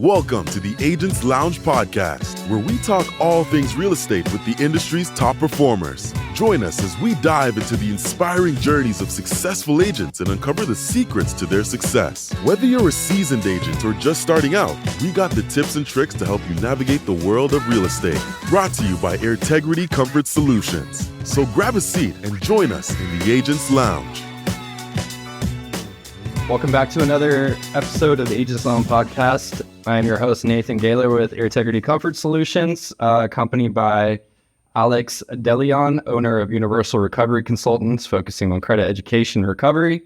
Welcome to the Agents Lounge podcast, where we talk all things real estate with the industry's top performers. Join us as we dive into the inspiring journeys of successful agents and uncover the secrets to their success. Whether you're a seasoned agent or just starting out, we got the tips and tricks to help you navigate the world of real estate. Brought to you by Airtergity Comfort Solutions. So grab a seat and join us in the Agents Lounge. Welcome back to another episode of the Agents Lounge podcast. I'm your host, Nathan Gaylor with Airtergity Comfort Solutions, accompanied by Alex DeLeon, owner of Universal Recovery Consultants, focusing on credit education and recovery.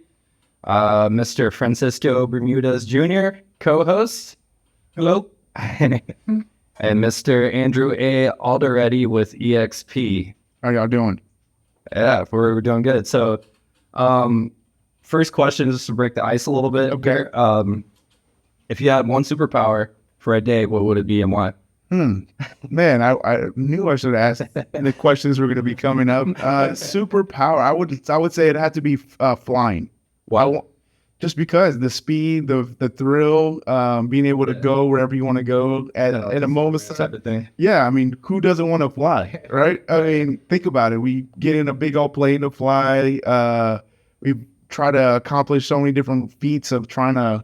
Mr. Francisco Bermudez Jr., co-host. Hello. And Mr. Andrew Alderete with EXP. How y'all doing? Yeah, we're doing good. So, first question, just to break the ice a little bit. Okay. If you had one superpower for a day, what would it be and why? Man, I knew I should ask the questions were going to be coming up. Superpower, I would say it had to be flying. Wow. Just because the speed, the thrill, being able to go wherever you want to go at a moment's type of thing. Yeah, I mean, who doesn't want to fly, right? I mean, think about it. We get in a big old plane to fly. We try to accomplish so many different feats of trying to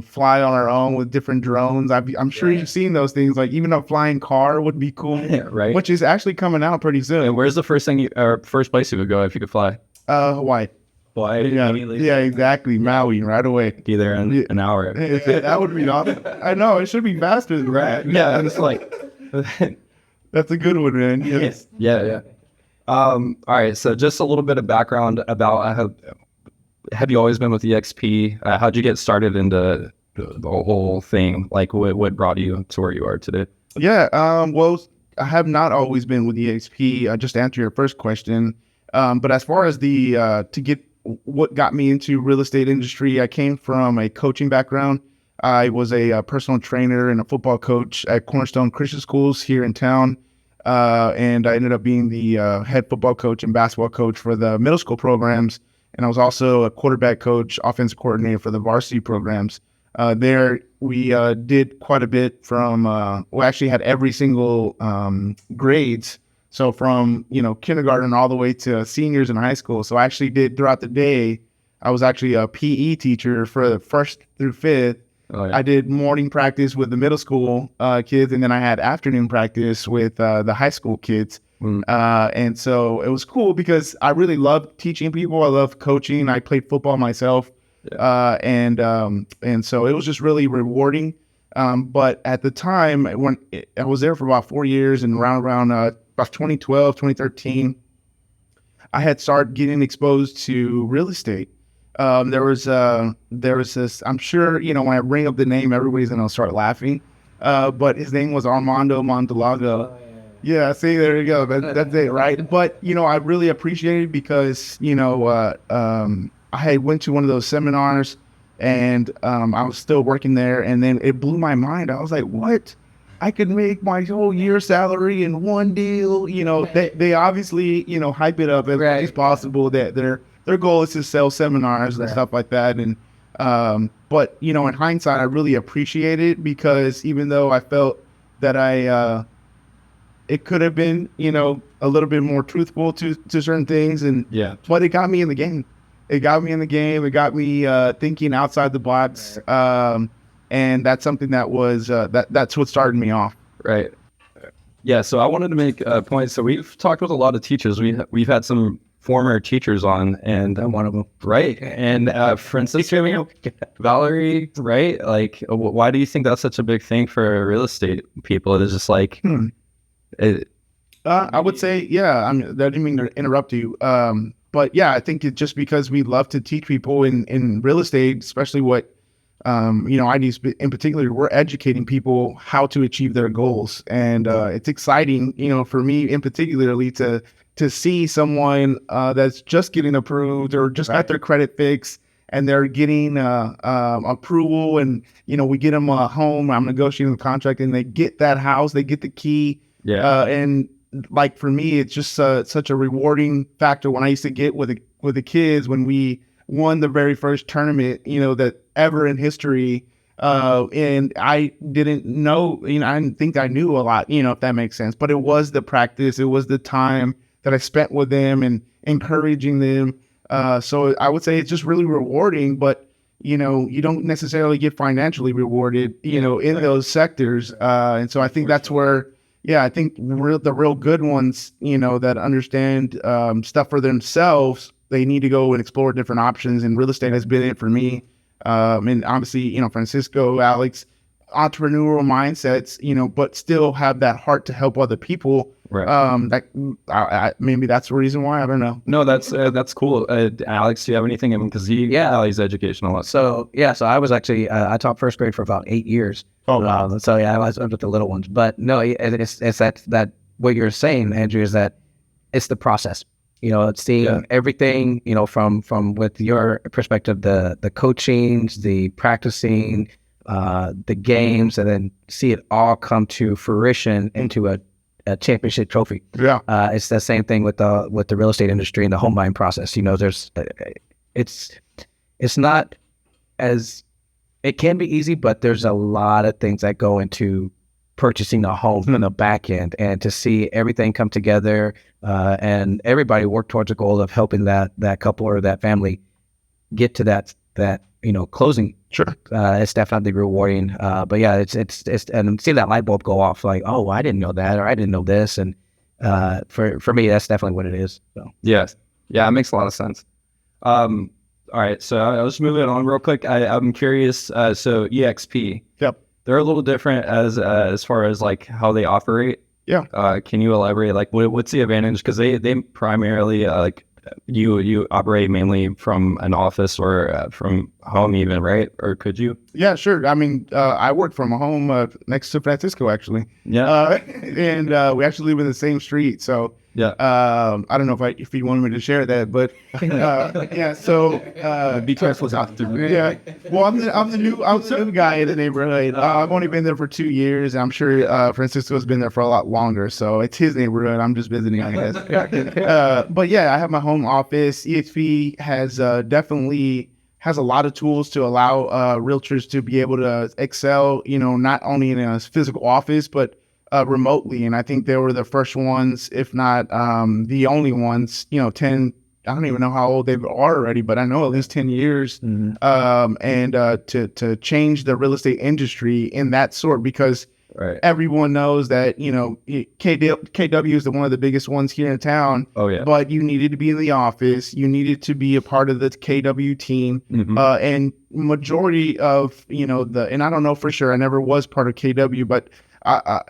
fly on our own with different drones. I'm sure you've seen those things. Like even a flying car would be cool, right? Which is actually coming out pretty soon. And where's the first place you would go if you could fly? Hawaii. Hawaii. Yeah, exactly. Maui, right away. Be there in an hour. That would be awesome. I know it should be faster than that. Yeah, it's like that's a good one, man. Yes. Yeah. All right. So just a little bit of background about have you always been with EXP? How'd you get started into the whole thing? Like what brought you to where you are today? Yeah. Well, I have not always been with EXP. Just to answer your first question. But as far as what got me into real estate industry, I came from a coaching background. I was a personal trainer and a football coach at Cornerstone Christian Schools here in town. And I ended up being the head football coach and basketball coach for the middle school programs. And I was also a quarterback coach, offensive coordinator for the varsity programs. There, we did quite a bit from, we actually had every single grades. So from, kindergarten all the way to seniors in high school. So I actually did throughout the day, I was actually a PE teacher for the 1st through 5th. Oh, yeah. I did morning practice with the middle school kids, and then I had afternoon practice with the high school kids. And so it was cool because I really love teaching people. I love coaching. I played football myself. And so it was just really rewarding. But at the time when I was there for about 4 years and around about 2012, 2013, I had started getting exposed to real estate. There was this, I'm sure, when I bring up the name, everybody's going to start laughing. But his name was Armando Montalago. Yeah, see, there you go. That's it, right? But, I really appreciate it because, I went to one of those seminars and I was still working there. And then it blew my mind. I was like, what? I could make my whole year's salary in one deal. They obviously, hype it up as much as possible. That their goal is to sell seminars and stuff like that. And but, in hindsight, I really appreciate it because even though I felt that it could have been, a little bit more truthful to certain things. But it got me in the game. It got me thinking outside the box. And that's something that was, that's what started me off. Right. Yeah. So I wanted to make a point. So we've talked with a lot of teachers. We've had some former teachers on, and I'm one of them. Right. And Francisco, Valerie, right? Like, why do you think that's such a big thing for real estate people? It is just like, I would say, yeah, I didn't mean to interrupt you. But yeah, I think it's just because we love to teach people in real estate, especially what, I do in particular, we're educating people how to achieve their goals. And it's exciting, for me in particularly to see someone that's just getting approved or just got their credit fixed and they're getting approval and, we get them a home, I'm negotiating the contract and they get that house, they get the key. Yeah. And like for me, it's just such a rewarding factor when I used to get with the kids when we won the very first tournament, that ever in history And I didn't know, I didn't think I knew a lot, if that makes sense. But it was the practice, it was the time that I spent with them and encouraging them. So I would say it's just really rewarding, but you don't necessarily get financially rewarded, in those sectors. And so I think that's where, I think the real good ones, that understand stuff for themselves, they need to go and explore different options. And real estate has been it for me. And obviously, Francisco, Alex, entrepreneurial mindsets, but still have that heart to help other people. Right. Maybe that's the reason why. I don't know. No, that's cool. Alex, do you have anything? I mean, because he values education a lot. So I was actually I taught first grade for about 8 years. Oh, wow. So I was with the little ones. But no, it's that what you're saying, Andrew, is that it's the process. It's seeing everything, from with your perspective, the coachings, the practicing, the games, and then see it all come to fruition into a championship trophy. Yeah. It's the same thing with the real estate industry and the home buying process. There's it's not as, it can be easy, but there's a lot of things that go into purchasing a home in the back end, and to see everything come together and everybody work towards a goal of helping that couple or that family get to that closing. Sure. It's definitely rewarding. But yeah, it's and see that light bulb go off, like, oh, I didn't know that, or I didn't know this. And for me, that's definitely what it is. So. Yes. Yeah, it makes a lot of sense. All right, so I'll just move it on real quick. I'm curious. So EXP. Yep. They're a little different as far as like how they operate. Yeah. Can you elaborate? Like, what's the advantage? Because they primarily like you operate mainly from an office or from home, even, right? Or could you? Yeah, sure. I mean, I work from home next to Francisco, actually. Yeah. And we actually live in the same street. So yeah. I don't know if you wanted me to share that, but yeah. So be careful not to. Yeah. Well, I'm the new guy in the neighborhood. I've only been there for 2 years. I'm sure Francisco's been there for a lot longer. So it's his neighborhood. I'm just visiting, I guess. But yeah, I have my home office. EXP has definitely has a lot of tools to allow realtors to be able to excel, not only in a physical office, but remotely. And I think they were the first ones, if not the only ones, 10, I don't even know how old they are already, but I know at least 10 years. Mm-hmm. And to change the real estate industry in that sort, because right. everyone knows that, KW is one of the biggest ones here in town. Oh, yeah. But you needed to be in the office. You needed to be a part of the KW team. Mm-hmm. And majority of, and I don't know for sure, I never was part of KW, but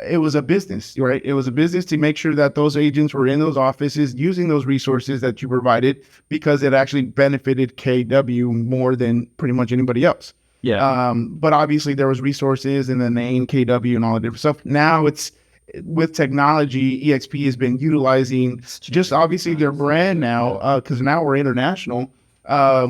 it was a business, right? It was a business to make sure that those agents were in those offices using those resources that you provided, because it actually benefited KW more than pretty much anybody else. Yeah. But obviously there was resources and the name KW and all the different stuff. Now it's with technology, EXP has been utilizing just obviously their brand now, because now we're international,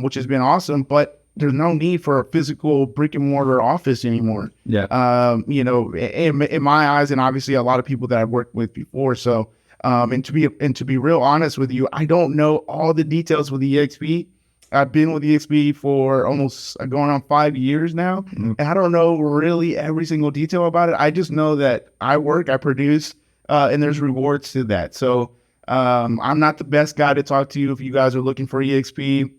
which has been awesome. But there's no need for a physical brick and mortar office anymore. Yeah. In my eyes, and obviously a lot of people that I've worked with before. So, and to be real honest with you, I don't know all the details with EXP. I've been with EXP for almost going on 5 years now. Mm-hmm. And I don't know really every single detail about it. I just know that I work, I produce, and there's rewards to that. So, I'm not the best guy to talk to you if you guys are looking for EXP.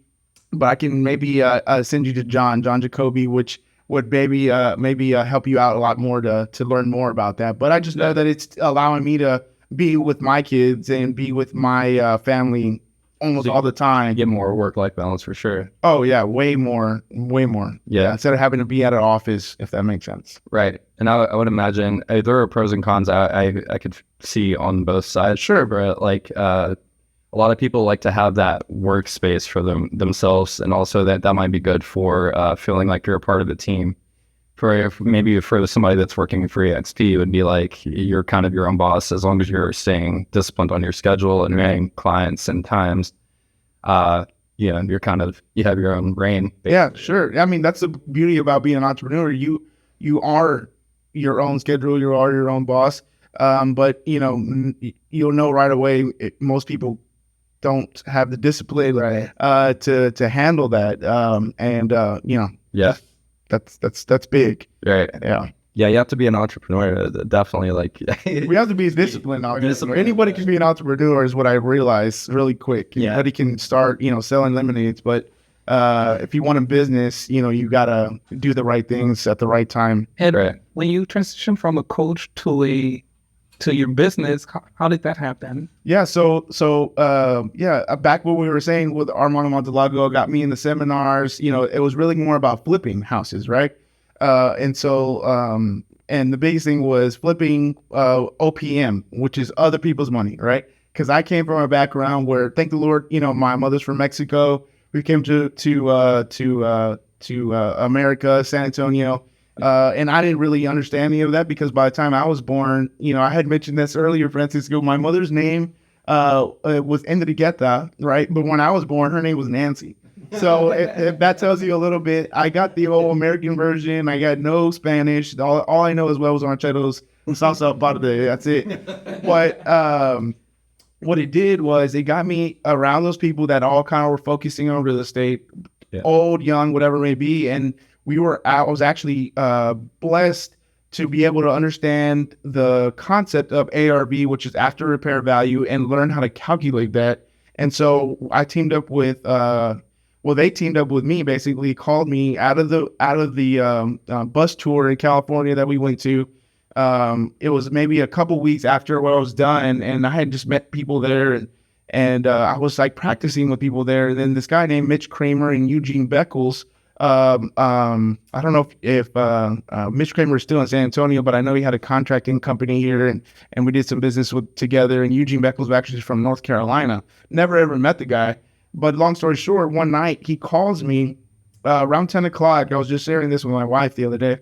But I can maybe send you to John Jacoby, which would maybe help you out a lot more to learn more about that. But I just know that it's allowing me to be with my kids and be with my family almost all the time. Get more work-life balance for sure. Oh yeah, way more. Yeah. Instead of having to be at an office, if that makes sense. Right. And I would imagine there are pros and cons I could see on both sides. Sure. But like a lot of people like to have that workspace for themselves, and also that might be good for feeling like you're a part of the team. Maybe for somebody that's working for EXP, it would be like you're kind of your own boss, as long as you're staying disciplined on your schedule and meeting clients and times. You're kind of, you have your own reign. Basically. Yeah, sure. I mean, that's the beauty about being an entrepreneur. You are your own schedule. You are your own boss. But you'll know right away. Most people don't have the discipline right. To handle that. Yeah. that's big. Right. Yeah. Yeah, you have to be an entrepreneur. Definitely, like We have to be disciplined. Anybody can be an entrepreneur is what I realized really quick. Yeah. Anybody can start, selling lemonades, but if you want a business, you gotta do the right things at the right time. And Right. when you transition from a coach to your business, how did that happen? Yeah. Back what we were saying with Armando Montelago got me in the seminars, it was really more about flipping houses. Right. And the biggest thing was flipping OPM, which is other people's money, right? Because I came from a background where, thank the Lord, my mother's from Mexico. We came to America, San Antonio, and I didn't really understand any of that because by the time I was born, I had mentioned this earlier, Francisco. My mother's name was Enriqueta, right? But when I was born, her name was Nancy. So if that tells you a little bit, I got the old American version. I got no Spanish. All I know as well was rancheros, salsa aparte. That's it. But what it did was it got me around those people that all kind of were focusing on real estate, old, young, whatever it may be. And I was actually blessed to be able to understand the concept of ARV, which is after repair value, and learn how to calculate that. And so I teamed up with they teamed up with me, basically called me out of the bus tour in California that we went to. It was maybe a couple weeks after what I was done, and I had just met people there, and I was like practicing with people there. And then this guy named Mitch Kramer and Eugene Beckles. I don't know if Mitch Kramer is still in San Antonio, but I know he had a contracting company here, and we did some business together. And Eugene Beckles was actually from North Carolina. Never ever met the guy. But long story short, one night he calls me around 10 o'clock. I was just sharing this with my wife the other day.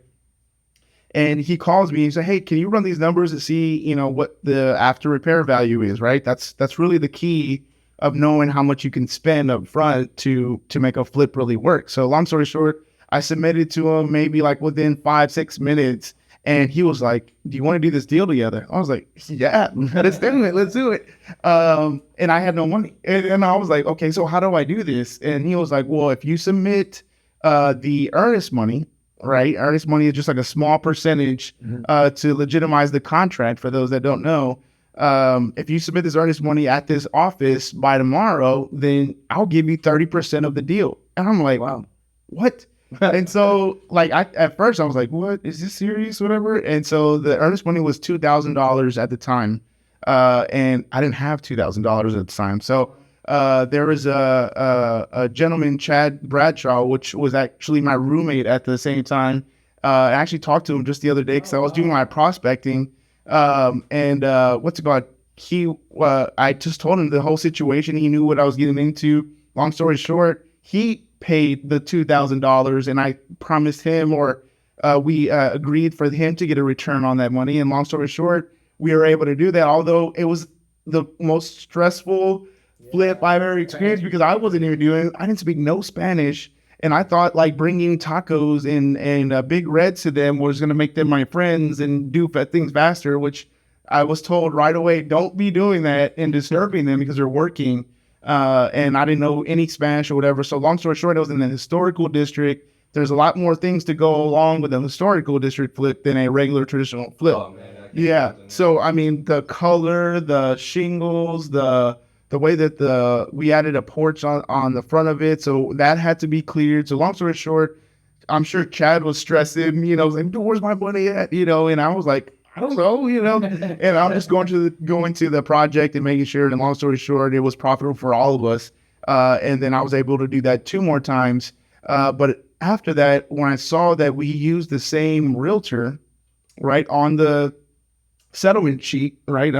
And he calls me and said, hey, can you run these numbers and see, what the after repair value is, right? That's really the key of knowing how much you can spend up front to make a flip really work. So long story short, I submitted to him maybe like within 5-6 minutes. And he was like, do you want to do this deal together? I was like, yeah, let's do it. And I had no money. And I was like, okay, so how do I do this? And he was like, well, if you submit the earnest money, right? Earnest money is just like a small percentage to legitimize the contract for those that don't know. If you submit this earnest money at this office by tomorrow, then I'll give you 30% of the deal. And I'm like, wow, what? And so at first I was like, what, is this serious? Whatever. And so the earnest money was $2,000 at the time. And I didn't have $2,000 at the time. So, there was a gentleman, Chad Bradshaw, which was actually my roommate at the same time. I actually talked to him just the other day because I was doing my prospecting. What's it called? I just told him the whole situation. He knew what I was getting into. Long story short, he paid the $2,000 and I promised him, or we agreed for him to get a return on that money. And long story short, we were able to do that, although it was the most stressful flip I've ever experienced because I didn't speak no Spanish. And I thought like bringing tacos and big reds to them was going to make them my friends and do things faster, which I was told right away, don't be doing that and disturbing them because they're working. And I didn't know any Spanish or whatever. So long story short, it was in the historical district. There's a lot more things to go along with a historical district flip than a regular traditional flip. Oh, man, yeah. So, I mean, the color, the shingles, the way that we added a porch on the front of it. So that had to be cleared. So long story short, I'm sure Chad was stressing, like, where's my money at? And I was like, I don't know, and I'm just going to the project and making sure. And long story short, it was profitable for all of us. And then I was able to do that 2 more times. But after that, when I saw that we used the same realtor, right, on the settlement sheet, right?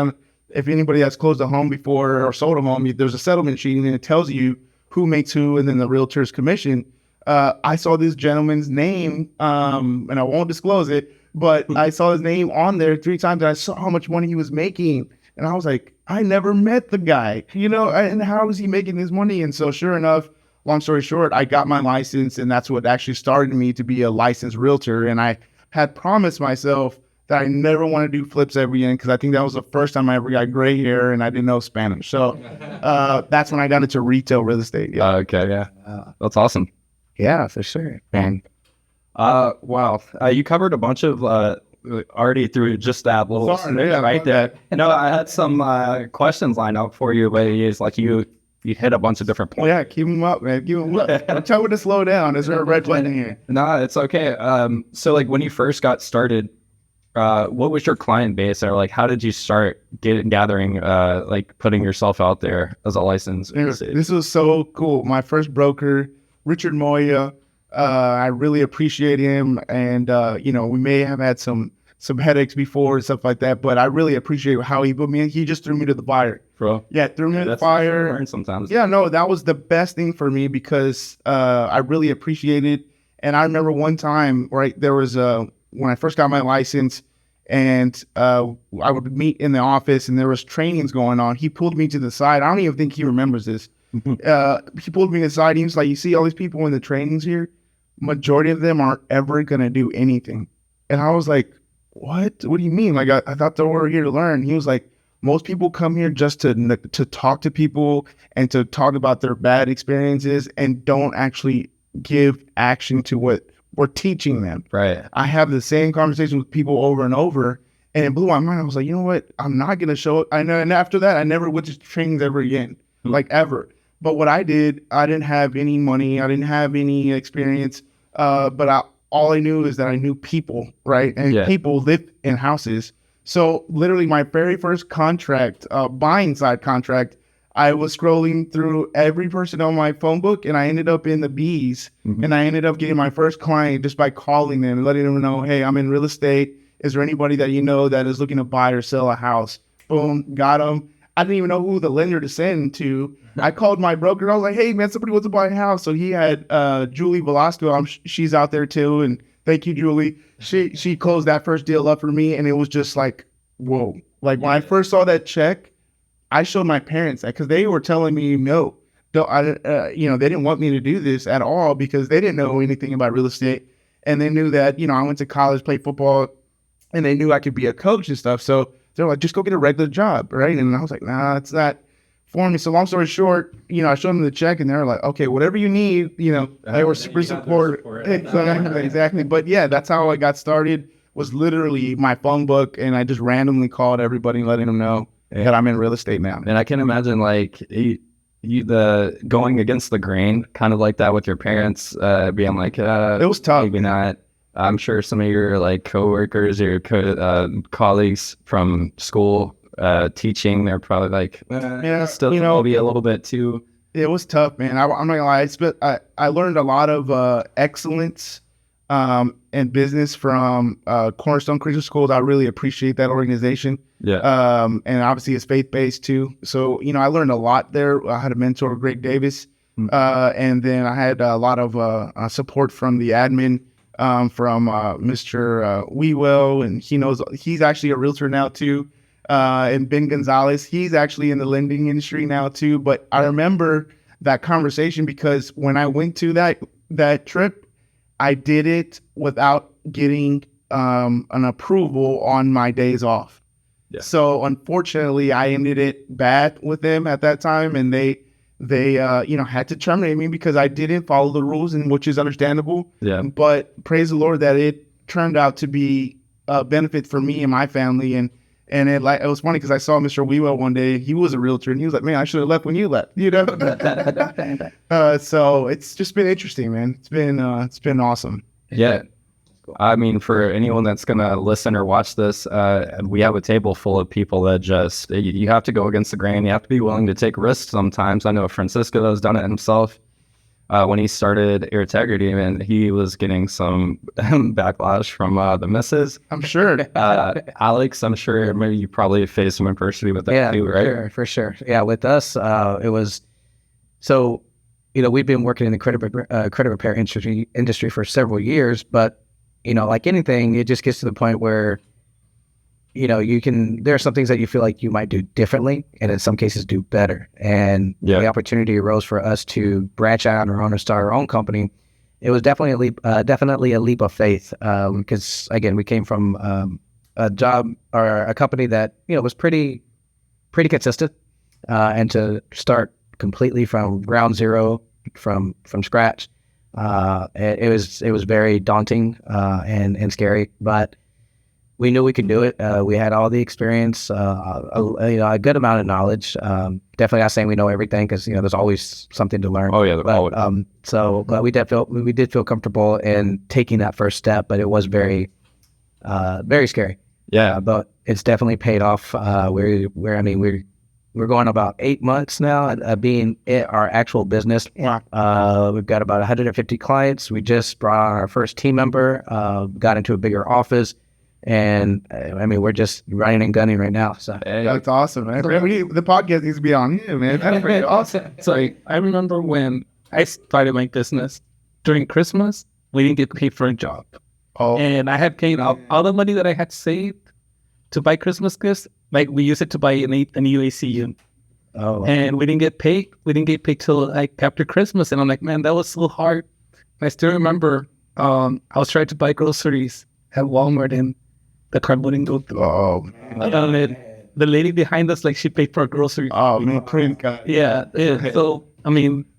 If anybody has closed a home before or sold a home, there's a settlement sheet and it tells you who makes who and then the realtor's commission. I saw this gentleman's name, and I won't disclose it, but I saw his name on there 3 times and I saw how much money he was making. And I was like, I never met the guy, and how is he making his money? And so sure enough, long story short, I got my license, and that's what actually started me to be a licensed realtor. And I had promised myself that I never want to do flips ever again because I think that was the first time I ever got gray hair and I didn't know Spanish. So that's when I got into retail real estate. Yeah. Okay, yeah. That's awesome. Yeah, for sure. Man. Wow. You covered a bunch of already through just that little Sorry, yeah, right there. No, I had some questions lined up for you, but it's like you hit a bunch of different Well, points. yeah, keep them up, man. Keep them up. Tell me to slow down. Is there a red button here? No, it's okay. So like when you first got started, what was your client base, or like how did you start gathering, like putting yourself out there as a licensed? This was so cool. My first broker, Richard Moya. I really appreciate him, and we may have had some headaches before and stuff like that, but I really appreciate how he put me in. He just threw me to the fire. Bro. Yeah, threw me to the That's fire. learn sometimes. Yeah, no, that was the best thing for me because I really appreciate it. And I remember one time, right, there was when I first got my license, and I would meet in the office, and there was trainings going on. He pulled me to the side. I don't even think he remembers this. He pulled me aside. He was like, "You see all these people in the trainings here? Majority of them aren't ever gonna do anything." And I was like, "What? What do you mean? Like I thought they were here to learn." He was like, "Most people come here just to talk to people and to talk about their bad experiences and don't actually give action to what we're teaching them." Right. I have the same conversation with people over and over, and it blew my mind. I was like, you know what? I'm not gonna show it. I know. And after that, I never went to trainings ever again, like ever. But what I did, I didn't have any money. I didn't have any experience. But all I knew is that I knew people, right? And people live in houses. So literally my very first contract, buying side contract, I was scrolling through every person on my phone book, and I ended up in the B's. And I ended up getting my first client just by calling them and letting them know, "Hey, I'm in real estate. Is there anybody that you know that is looking to buy or sell a house?" Boom, got them. I didn't even know who the lender to send to. I called my broker. I was like, "Hey, man, somebody wants to buy a house." So he had Julie Velasco. She's out there too. And thank you, Julie. She closed that first deal up for me. And it was just like, whoa. Like when I first saw that check, I showed my parents that because they were telling me, no, they didn't want me to do this at all because they didn't know anything about real estate. And they knew that, I went to college, played football, and they knew I could be a coach and stuff. So they're like, just go get a regular job, right? And I was like, nah, it's not for me. So long story short, I showed them the check, and they were like, okay, whatever you need, they were super supportive. Exactly. But yeah, that's how I got started, was literally my phone book, and I just randomly called everybody, letting them know that I'm in real estate now. And I can imagine like the going against the grain, kind of like that with your parents, being like, it was tough. Maybe not. I'm sure some of your like coworkers or colleagues from school teaching, they're probably like, still maybe a little bit too. It was tough, man. I'm not gonna lie. I learned a lot of excellence and business from Cornerstone Christian Schools. I really appreciate that organization. Yeah. And obviously it's faith-based too. So, I learned a lot there. I had a mentor, Greg Davis. And then I had a lot of support from the admin, from Mr. Wewell, and he's actually a realtor now too. And Ben Gonzalez, he's actually in the lending industry now too. But I remember that conversation because when I went to that trip, I did it without getting an approval on my days off. Yeah. So unfortunately, I ended it bad with them at that time, and they had to terminate me because I didn't follow the rules, and which is understandable. Yeah. But praise the Lord that it turned out to be a benefit for me and my family, and it was funny because I saw Mr. Wewell one day. He was a realtor, and he was like, "Man, I should have left when you left." So it's just been interesting, man. It's been awesome. Yeah. I mean, for anyone that's going to listen or watch this, we have a table full of people that just, you have to go against the grain. You have to be willing to take risks sometimes. I know Francisco has done it himself when he started Airtergity, and he was getting some backlash from the missus. I'm sure. Alex, I'm sure maybe you probably faced some adversity with that too, right? Yeah, for sure. Yeah, with us, it was, so, we've been working in the credit repair industry for several years, but like anything, it just gets to the point where, there are some things that you feel like you might do differently, and in some cases do better. And the opportunity arose for us to branch out on our own and start our own company. It was definitely a leap of faith, because again, we came from a job or a company that was pretty consistent, and to start completely from ground zero, from scratch, It was very daunting and scary, but we knew we could do it. We had all the experience, a good amount of knowledge. Definitely not saying we know everything, because there's always something to learn. Oh yeah, But we did feel comfortable in taking that first step, but it was very scary. yeah. But it's definitely paid off. We're going about 8 months now at being our actual business. We've got about 150 clients. We just brought on our first team member, got into a bigger office, and we're just running and gunning right now. So That's awesome, man. The podcast needs to be on you, man. That's pretty awesome. Sorry, I remember when I started my business during Christmas, we didn't get paid for a job. Oh, And I had paid all the money that I had saved to buy Christmas gifts. Like, we used it to buy a new AC unit. oh, And we didn't get paid. We didn't get paid till like after Christmas. And I'm like, man, that was so hard. And I still remember I was trying to buy groceries at Walmart, and the card wouldn't go through. oh, And the lady behind us, like, she paid for our groceries. oh, man, print guy. Yeah. So,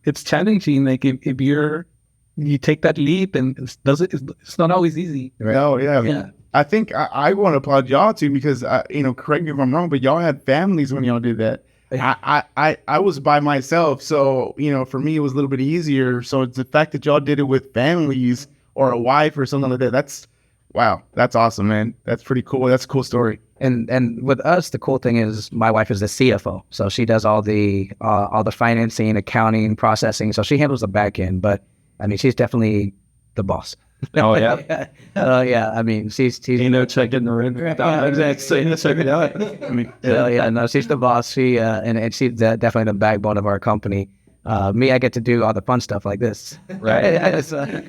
it's challenging. Like, if you take that leap, and it's not always easy. Oh, yeah. Yeah. I think I want to applaud y'all too, because correct me if I'm wrong, but y'all had families when y'all did that. I was by myself, so for me it was a little bit easier. So it's the fact that y'all did it with families or a wife or something like that. That's wow, that's awesome, man. That's pretty cool. That's a cool story. And with us, the cool thing is my wife is the CFO, so she does all the financing, accounting, processing. So she handles the back end, but she's definitely the boss. Oh yeah. Yeah. She's checking the room. exactly. Check it out. No, she's the boss. She and she's definitely the backbone of our company. Me, I get to do all the fun stuff like this, right?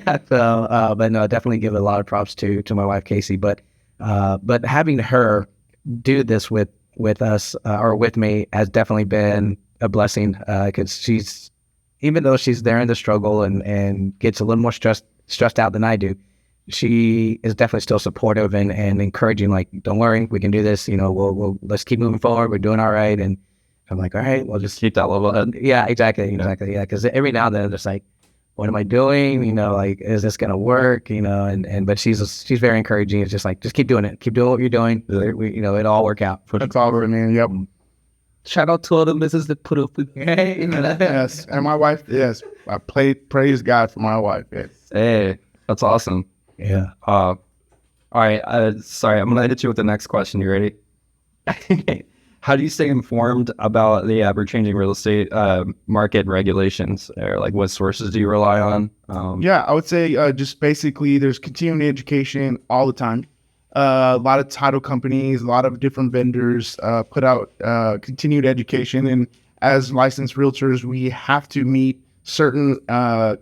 But no, definitely give a lot of props to my wife Casey. But having her do this with us or with me has definitely been a blessing, because even though she's there in the struggle and gets a little more stressed out than I do, she is definitely still supportive and encouraging. Like, don't worry, we can do this. We'll let's keep moving forward. We're doing all right. And I'm like, all right, we'll just Keep that level head. yeah, exactly. Yeah, because every now and then I'm just like, what am I doing? Like, is this gonna work? But she's very encouraging. It's just like, just keep doing it. Keep doing what you're doing. It'll all work out. That's all, man. Yep. Shout out to all the misses that put up with me. Yes, and my wife. Yes, I praise God for my wife. Yes. Hey, that's awesome. Yeah. All right. Sorry, I'm gonna hit you with the next question. You ready? How do you stay informed about the ever-changing real estate market regulations? Or like, what sources do you rely on? Yeah, I would say just basically there's continuing education all the time. A lot of title companies, a lot of different vendors put out continued education. And as licensed realtors, we have to meet certain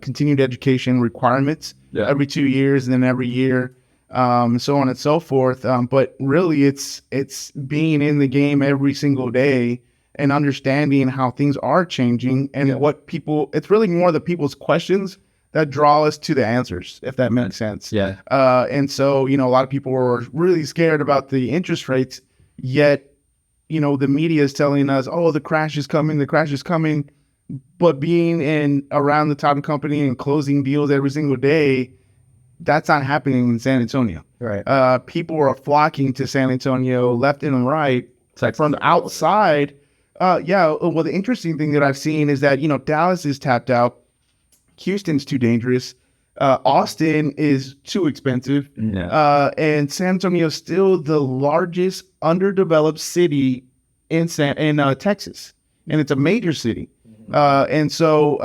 continued education requirements every 2 years and then every year, so on and so forth. But really, it's being in the game every single day and understanding how things are changing and what people, it's really more the people's questions that draw us to the answers, if that makes sense. Yeah. And so, a lot of people were really scared about the interest rates, yet, the media is telling us, oh, the crash is coming. But being around the title company and closing deals every single day, that's not happening in San Antonio. Right. People are flocking to San Antonio left and right from the outside. Well, the interesting thing that I've seen is that, Dallas is tapped out. Houston's too dangerous. Austin is too expensive. Yeah. And San Antonio is still the largest underdeveloped city in Texas. And it's a major city. And so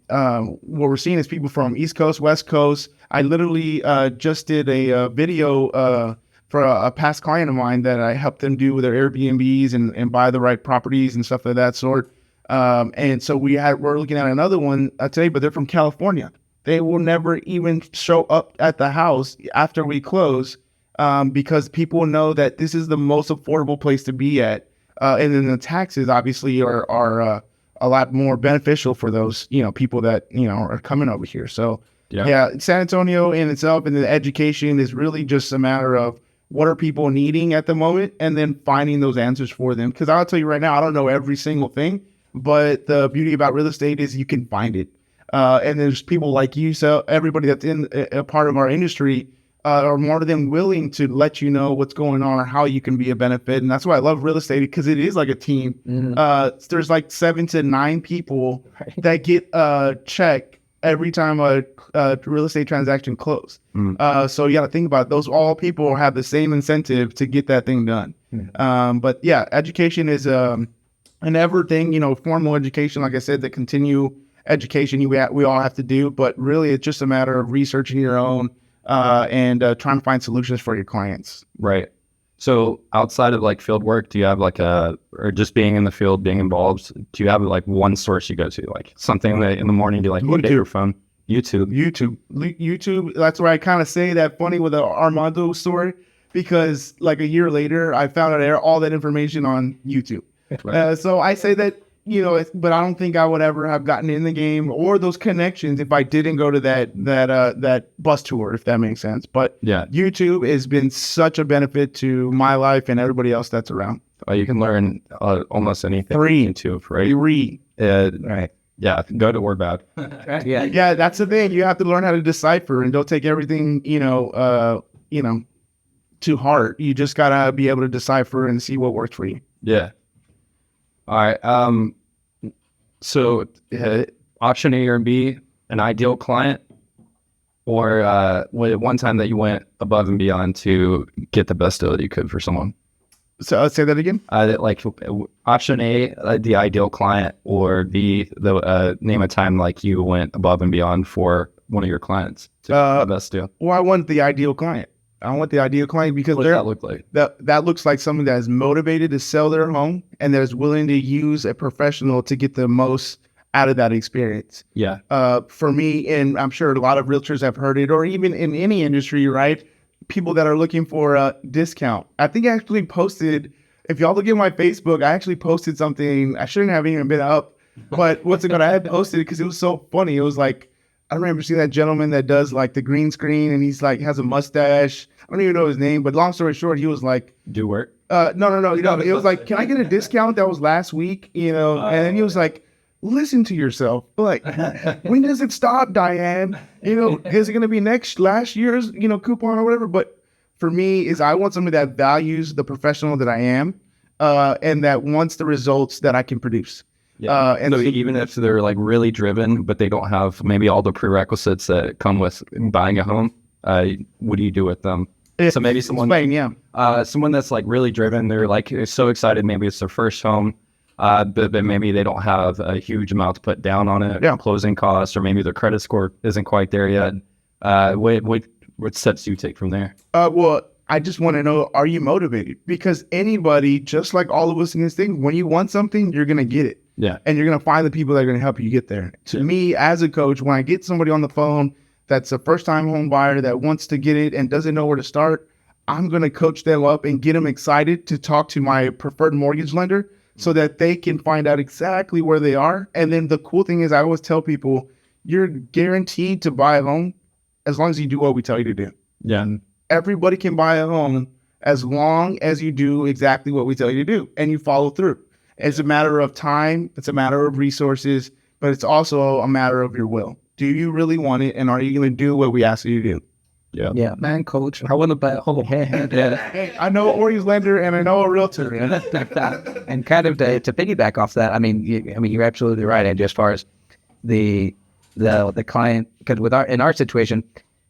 what we're seeing is people from East Coast, West Coast. I literally just did a video for a past client of mine that I helped them do with their Airbnbs and buy the right properties and stuff of that sort. And so we're looking at another one today, but they're from California. They will never even show up at the house after we close, because people know that this is the most affordable place to be at. And then the taxes obviously are a lot more beneficial for those, people that, are coming over here. So San Antonio in itself and the education is really just a matter of what are people needing at the moment and then finding those answers for them. Because I'll tell you right now, I don't know every single thing, but the beauty about real estate is you can find it. And there's people like you, so everybody that's in a part of our industry are more than willing to let you know what's going on or how you can be a benefit. And that's why I love real estate, because it is like a team. There's like 7 to 9 people that get a check every time a real estate transaction closes. So you got to think about it. Those all people have the same incentive to get that thing done. But yeah, education is an ever thing, formal education, like I said, the continue education we all have to do, but really it's just a matter of researching your own and trying to find solutions for your clients. Right. So outside of like field work, do you have like or just being in the field, being involved, do you have like one source you go to, like something that in the morning you like, look at your phone? YouTube. That's where I kind of say that funny with the Armando story, because like a year later, I found out all that information on YouTube. Right. So I say that, but I don't think I would ever have gotten in the game or those connections if I didn't go to that bus tour, if that makes sense. But yeah, YouTube has been such a benefit to my life and everybody else that's around. You can learn almost anything. Free. YouTube, right? Free. Right. Yeah, go to or bad. Yeah, that's the thing. You have to learn how to decipher and don't take everything, to heart. You just gotta be able to decipher and see what works for you. Yeah. All right. So option A or B, an ideal client, or one time that you went above and beyond to get the best deal that you could for someone. So let's say that again. Like option A, the ideal client, or the name a time like you went above and beyond for one of your clients to get the best deal. Well, I want the ideal client. Because what does that look like? That looks like someone that is motivated to sell their home and that is willing to use a professional to get the most out of that experience. Yeah. For me, and I'm sure a lot of realtors have heard it, or even in any industry, right? People that are looking for a discount. I think I actually posted, if y'all look at my Facebook, I actually posted something. I shouldn't have even been up, but I had posted it because it was so funny. It was like, I remember seeing that gentleman that does like the green screen, and he's like has a mustache. I don't even know his name, but long story short, he was like, "Do work." No. It was like, "Can I get a discount?" That was last week, and then he was like, "Listen to yourself. Like, when does it stop, Diane? Is it going to be last year's coupon or whatever?" But for me, I want somebody that values the professional that I am, and that wants the results that I can produce. Yeah. And so even if they're like really driven, but they don't have maybe all the prerequisites that come with buying a home, what do you do with them? So maybe someone that's like really driven, they're like so excited, maybe it's their first home, but maybe they don't have a huge amount to put down on it, closing costs, or maybe their credit score isn't quite there yet. What steps do you take from there? Well, I just want to know, are you motivated? Because anybody, just like all of us in this thing, when you want something, you're going to get it. Yeah. And you're going to find the people that are going to help you get there. To me, as a coach, when I get somebody on the phone that's a first-time home buyer that wants to get it and doesn't know where to start, I'm going to coach them up and get them excited to talk to my preferred mortgage lender so that they can find out exactly where they are. And then the cool thing is, I always tell people, you're guaranteed to buy a home as long as you do what we tell you to do. Yeah. Everybody can buy a home as long as you do exactly what we tell you to do and you follow through. It's a matter of time. It's a matter of resources, but it's also a matter of your will. Do you really want it? And are you going to do what we ask you to do? Yeah. Yeah. Man, coach, I want to buy a home. Hey, I know a mortgage lender and I know a realtor. And kind of to piggyback off that, you're absolutely right, Andrew, as far as the client, because in our situation,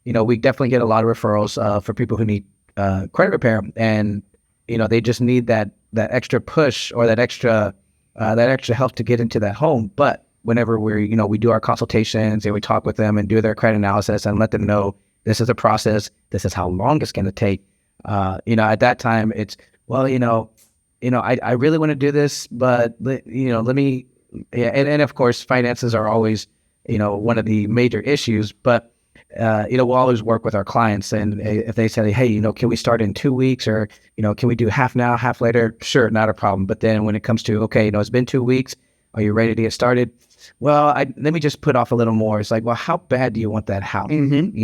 we definitely get a lot of referrals for people who need credit repair, and they just need that extra push or that extra help to get into that home. But whenever we do our consultations and we talk with them and do their credit analysis and let them know this is a process, this is how long it's going to take. At that time it's, well, I really want to do this, but let me, and of course finances are always, one of the major issues, but we'll always work with our clients, and if they say, hey, can we start in 2 weeks, or, can we do half now, half later? Sure, not a problem. But then when it comes to, okay, it's been 2 weeks, are you ready to get started? Well, let me just put off a little more. It's like, well, how bad do you want that house? Mm-hmm.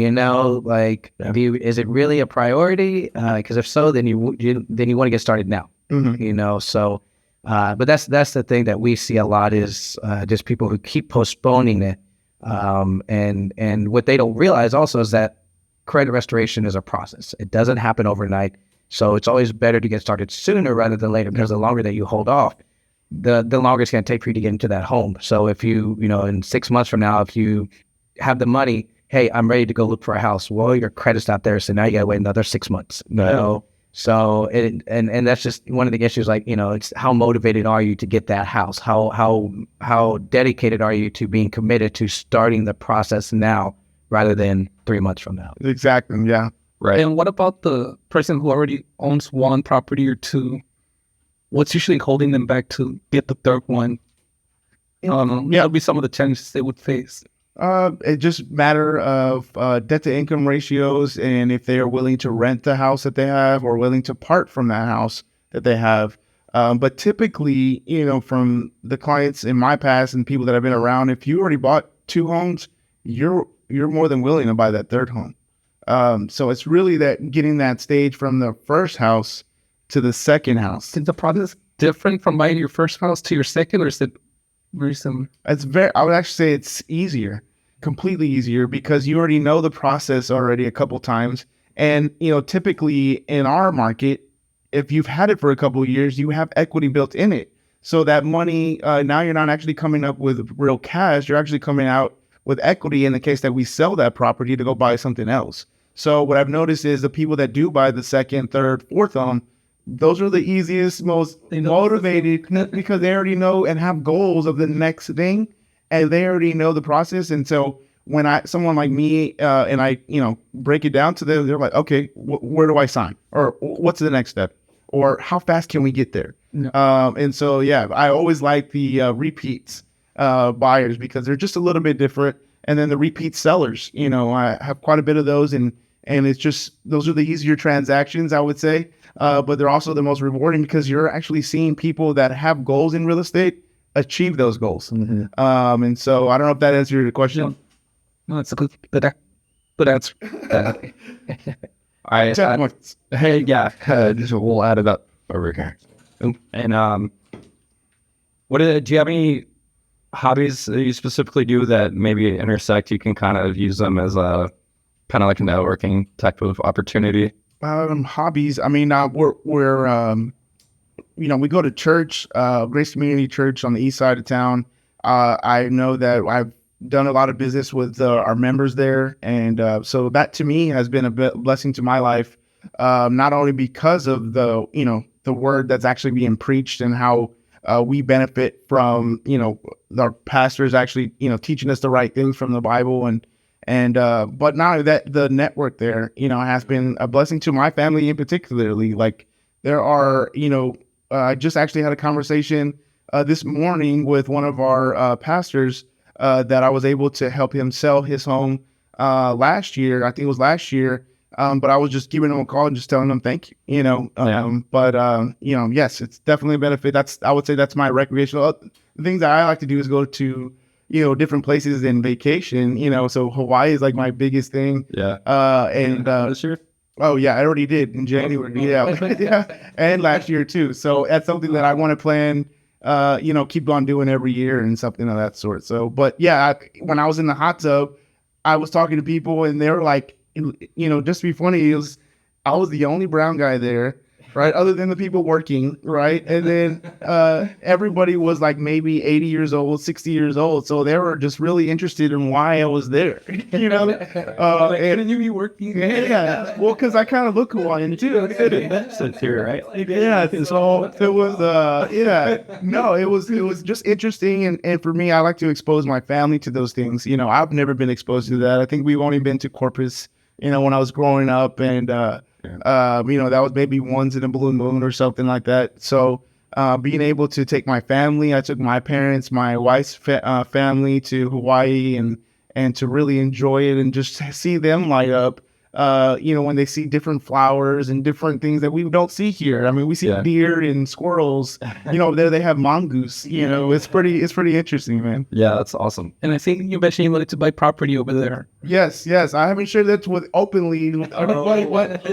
Is it really a priority? Because if so, then you want to get started now. Mm-hmm. But that's the thing that we see a lot is just people who keep postponing it. And what they don't realize also is that credit restoration is a process. It doesn't happen overnight. So it's always better to get started sooner rather than later, because the longer that you hold off, the longer it's going to take for you to get into that home. So if you in 6 months from now, if you have the money, hey, I'm ready to go look for a house. Well, your credit's not there, so now you got to wait another 6 months. So and that's just one of the issues. Like, it's how motivated are you to get that house? How dedicated are you to being committed to starting the process now rather than 3 months from now? Exactly. Yeah. Right. And what about the person who already owns one property or two? What's usually holding them back to get the third one? What would be some of the challenges they would face? It just matter of debt to income ratios, and if they are willing to rent the house that they have or willing to part from that house that they have. But typically, from the clients in my past and people that I've been around, if you already bought 2 homes, you're more than willing to buy that third home. So it's really that getting that stage from the first house to the second house. Is the process different from buying your first house to your second, or is it very similar? I would actually say it's easier, completely easier, because you already know the process already a couple times. And, typically in our market, if you've had it for a couple of years, you have equity built in it. So that money, now you're not actually coming up with real cash. You're actually coming out with equity in the case that we sell that property to go buy something else. So what I've noticed is the people that do buy the second, third, fourth home, those are the easiest, most motivated, because they already know and have goals of the next thing, and they already know the process. And so when someone like me, and I, break it down to them, they're like, okay, where do I sign? Or what's the next step? Or how fast can we get there? And so, yeah, I always like the repeats buyers, because they're just a little bit different. And then the repeat sellers, I have quite a bit of those, and it's just, those are the easier transactions, I would say. But they're also the most rewarding, because you're actually seeing people that have goals in real estate achieve those goals. Mm-hmm. And so I don't know if that answers your question. No, it's a good answer. All right. Hey, yeah. We'll add it up over here. And do you have any hobbies that you specifically do that maybe intersect? You can kind of use them as a kind of like a networking type of opportunity. Hobbies. I mean, we're we go to church, Grace Community Church on the east side of town. I know that I've done a lot of business with our members there, and so that to me has been a blessing to my life. Not only because of the word that's actually being preached, and how we benefit from our pastors actually teaching us the right things from the Bible, and but not only that, the network there has been a blessing to my family in particularly. Like, there are I just actually had a conversation this morning with one of our pastors that I was able to help him sell his home last year. I think it was last year. But I was just giving him a call and just telling him thank you, yes, it's definitely a benefit. I would say that's my recreational. The things that I like to do is go to, different places and vacation, so Hawaii is like my biggest thing. Yeah. This year? Oh yeah, I already did in January. Yeah. And last year too. So that's something that I want to plan, keep on doing every year and something of that sort. So, but yeah, when I was in the hot tub, I was talking to people and they were like, just to be funny, I was the only brown guy there, right? Other than the people working, right? And then everybody was like maybe 80 years old, 60 years old. So they were just really interested in why I was there, and you be working? Yeah. Well, because I kind of look Hawaiian too. Right? Yeah. So it was, it was just interesting. And for me, I like to expose my family to those things. I've never been exposed to that. I think we've only been to Corpus, when I was growing up, and that was maybe once in a blue moon or something like that. So being able to take my family, I took my parents, my wife's family to Hawaii, and to really enjoy it and just see them light up. When they see different flowers and different things that we don't see here. I mean, we see deer and squirrels. There they have mongoose. It's pretty interesting, man. Yeah, that's awesome. And I think you mentioned you wanted to buy property over there. Yes. I haven't shared that with openly.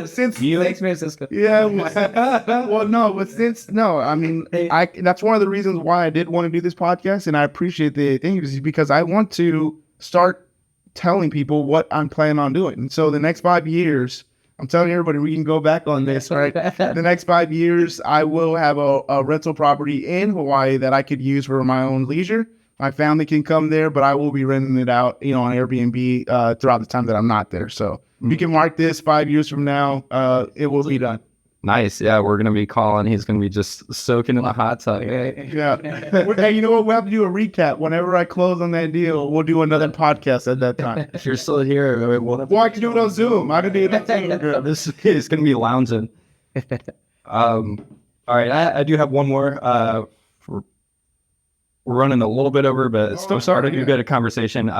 Since you experience this. Yeah. Well, no, but I mean, that's one of the reasons why I did want to do this podcast, and I appreciate the thing, is because I want to start telling people what I'm planning on doing. And so the next 5 years, I'm telling everybody, we can go back on this, right? The next 5 years, I will have a rental property in Hawaii that I could use for my own leisure. My family can come there, but I will be renting it out, on Airbnb throughout the time that I'm not there. So you can mark this 5 years from now. It will be done. Nice. Yeah, we're going to be calling. He's going to be just soaking in the hot tub. Yeah. Hey, you know what? We'll have to do a recap. Whenever I close on that deal, we'll do another podcast at that time. If you're still here, well, I can do it on Zoom. I can do it on Zoom. This is going to be lounging. All right. I do have one more. We're running a little bit over, but still starting to get a conversation.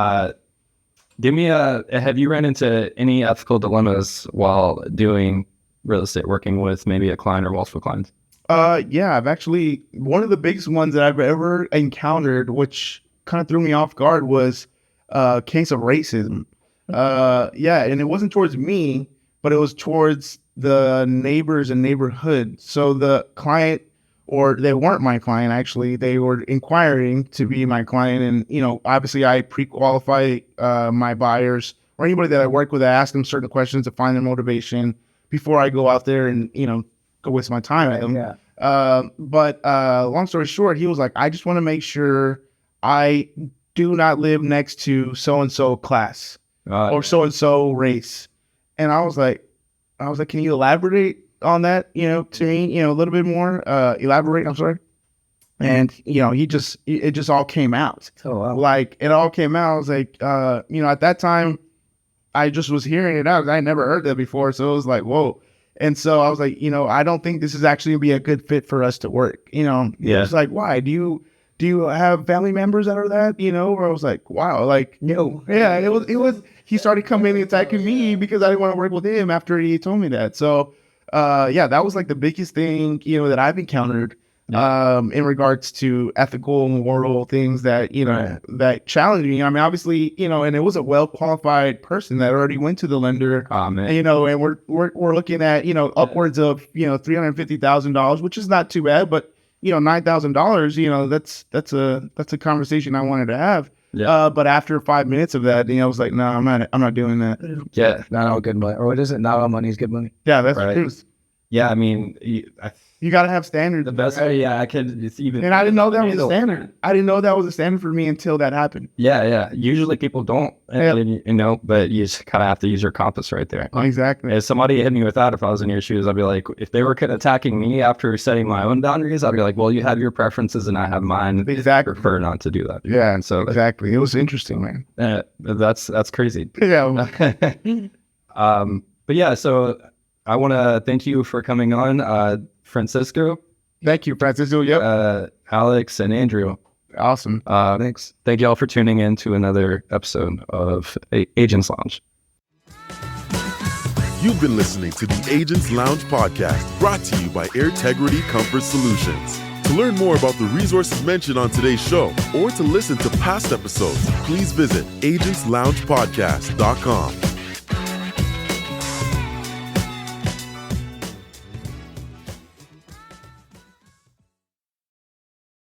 Give me have you ran into any ethical dilemmas while doing real estate, working with maybe a client or multiple clients? Yeah, I've actually, one of the biggest ones that I've ever encountered, which kind of threw me off guard, was a case of racism. Yeah, and it wasn't towards me, but it was towards the neighbors and neighborhood. So the client, or they weren't my client, actually, they were inquiring to be my client. And, obviously I pre-qualify my buyers or anybody that I work with. I ask them certain questions to find their motivation before I go out there and, go waste my time with them. Yeah. But long story short, he was like, I just want to make sure I do not live next to so-and-so class or so-and-so race. And I was like, can you elaborate on that, to me, a little bit more, elaborate, I'm sorry. And, it just all came out. Oh, wow. Like, it all came out. I was like, at that time, I just was hearing it out. I had never heard that before. So it was like, whoa. And so I was like, I don't think this is actually gonna be a good fit for us to work. Yeah. It's like, why? Do you have family members that are that, where I was like, wow, like, no. Yeah, it was, he started coming and attacking me because I didn't want to work with him after he told me that. So, yeah, that was like the biggest thing, that I've encountered. In regards to ethical and moral things that, that challenged me. I mean, obviously, and it was a well-qualified person that already went to the lender, and we're looking at, upwards of, $350,000, which is not too bad, but, $9,000, that's a conversation I wanted to have. Yeah. But after 5 minutes of that, I was like, no, I'm not doing that. Yeah. Not all good money. Or what is it? Not all money is good money. Yeah, that's the truth. Yeah, I mean, you got to have standards. The best way, I could. It's even. And I didn't know that was a standard. I didn't know that was a standard for me until that happened. Yeah. Usually people don't, but you just kind of have to use your compass right there. Exactly. If somebody hit me with that, if I was in your shoes, I'd be like, if they were attacking me after setting my own boundaries, I'd be like, well, you have your preferenses and I have mine. Exactly. I prefer not to do that. Yeah. And so exactly. It was interesting, man. That's crazy. Yeah. But yeah, so I want to thank you for coming on, Francisco. Thank you, Francisco. Yep. Alex and Andrew. Awesome. Thanks. Thank you all for tuning in to another episode of Agents Lounge. You've been listening to the Agents Lounge podcast, brought to you by Airtergity Comfort Solutions. To learn more about the resources mentioned on today's show or to listen to past episodes, please visit agentsloungepodcast.com.